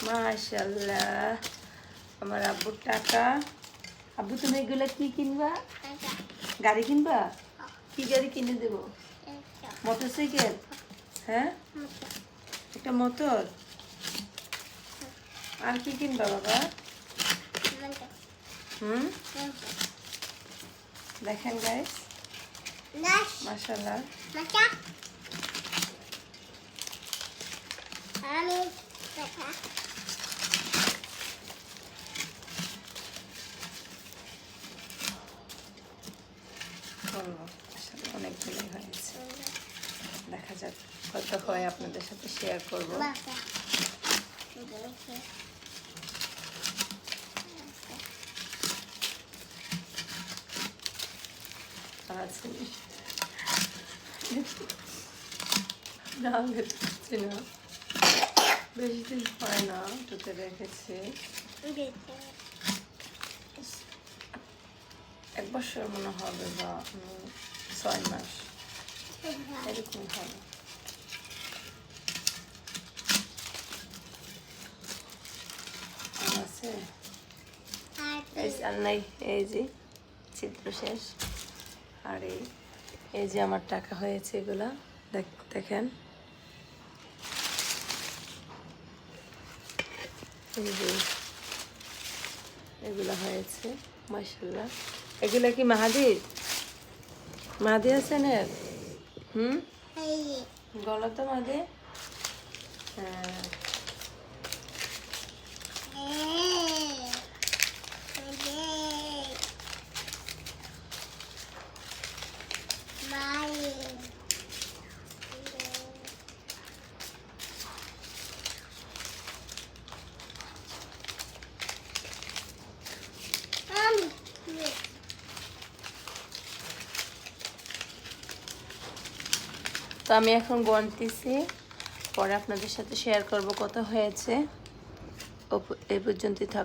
মাশাআল্লাহ, আমার আব্বুর টাকা। আব্বু তুমি এগুলো কি কিনবা? গাড়ি কিনবা? কি গাড়ি কিনে দেবো? মোটরসাইকেল? হ্যাঁ, একটা মোটর। আর কি কিনবা বাবা? দেখেন গাইস, মাশাআল্লাহ। অনেকগুলোই হয়েছে, দেখা যাক কত হয়, আপনাদের সাথে শেয়ার করব। বেশি দিন হয় না, টুকে রেখেছি, 1 বছর মনে হবে বা 6 মাস এরকম হবে। আছে আর নাই, এই যে চিত্র শেষ। আর এই যে আমার টাকা হয়েছে, এগুলা দেখেন, এই যে এগুলা হয়েছে মাশাআল্লাহ। এগুলা কি মাহাদির? মাহাদি আছেন এর? বলো তো মাহাদি। হ্যাঁ, তো আমি এখন গণতেছি, পরে আপনাদের সাথে শেয়ার করব কত হয়েছে। এই পর্যন্তই থাক।